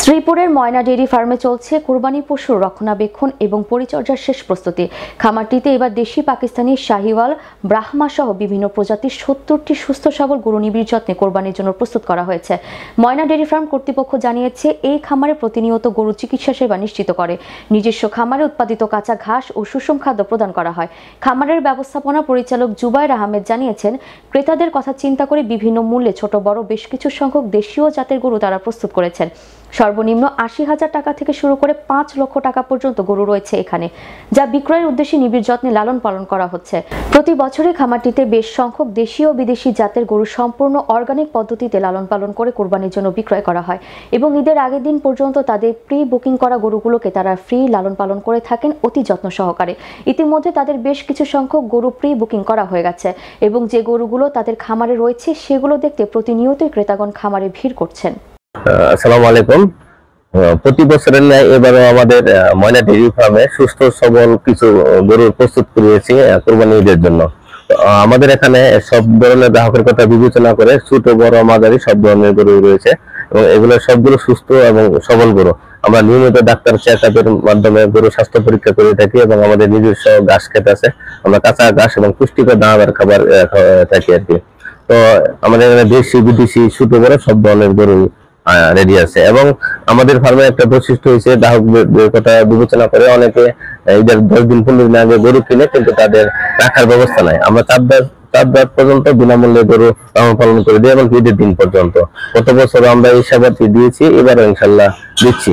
শ্রীপুরের ময়না dairy ফার্মে চলছে কোরবানি পশুর রক্ষণাবেক্ষণ এবং পরিচর্যার শেষ প্রস্তুতি। খামারটিতে এবার দেশি পাকিস্তানি শাহিওয়াল, ব্রাহ্মা সহ বিভিন্ন প্রজাতির ৭০টি সুস্থ সবল গরু নিবিড় যত্নে কোরবানির জন্য প্রস্তুত করা হয়েছে। ময়না ডেইরি ফার্ম কর্তৃপক্ষ জানিয়েছে, এই খামারে প্রতিনিয়ত গরু চিকিৎসা সেবা নিশ্চিত করে নিজস্ব খামারে উৎপাদিত কাঁচা ঘাস ও সুষম খাদ্য প্রদান করা হয়। খামারের ব্যবস্থাপনা পরিচালক জুবাইর আহমেদ জানিয়েছেন, ক্রেতাদের কথা চিন্তা করে বিভিন্ন মূল্যে ছোট বড় বেশ কিছু সংখ্যক দেশীয় জাতের গরু তারা প্রস্তুত করেছেন। সর্বনিম্ন ৮০,০০০ টাকা থেকে শুরু করে ৫ লক্ষ টাকা পর্যন্ত গরু রয়েছে এখানে, যা বিক্রয়ের উদ্দেশ্যে নিবিড় যত্নে লালন পালন করা হচ্ছে। প্রতি বছরই খামারটিতে বেশ সংখ্যক দেশীয় ও বিদেশি জাতের গরু সম্পূর্ণ অর্গানিক পদ্ধতিতে লালন পালন করে কোরবানির জন্য বিক্রয় করা হয় এবং ঈদের আগের দিন পর্যন্ত তাদের প্রি বুকিং করা গরুগুলোকে তারা ফ্রি লালন পালন করে থাকেন অতি যত্ন সহকারে। ইতিমধ্যে তাদের বেশ কিছু সংখ্যক গরু প্রি বুকিং করা হয়ে গেছে এবং যে গরুগুলো তাদের খামারে রয়েছে সেগুলো দেখতে প্রতিনিয়তই ক্রেতাগণ খামারে ভিড় করছেন। আসসালামু আলাইকুম। প্রতি বছরের ন্যায় এবারও আমাদের ময়না ডেইরি ফার্মে সুস্থ সবল কিছু গরুর প্রস্তুত করেছি কোরবানি ঈদের জন্য। আমাদের এখানে সব ধরনের গ্রাহকের কথা বিবেচনা করে ছোট বড় মাঝারি সব ধরনের গরু রয়েছে এবং এগুলো সবগুলো সুস্থ এবং সবল গরু। আমরা নিয়মিত ডাক্তার চেকআপের মাধ্যমে গরু স্বাস্থ্য পরীক্ষা করে থাকি এবং আমাদের নিজস্ব ঘাস খেত আছে, আমরা কাঁচা ঘাস এবং পুষ্টিকর দানাদার খাবার থাকি আর কি। তো আমাদের এখানে দেশি বিদেশি ছোট বড় সব ধরনের গরু রেডি আছে এবং আমাদের ফার্মে একটা বৈশিষ্ট্য হয়েছে, গ্রাহকদের কথা বিবেচনা করে অনেকে ঈদের 10 দিন 15 দিন আগে গরু কিনে কিন্তু তাদের রাখার ব্যবস্থা নাই। আমরা চার রাত পর্যন্ত বিনামূল্যে গরু লালন পালন করে দিই এবং ঈদের দিন পর্যন্ত। গত বছর আমরা এই সেবাটি দিয়েছি, এবারও ইনশাল্লাহ দিচ্ছি।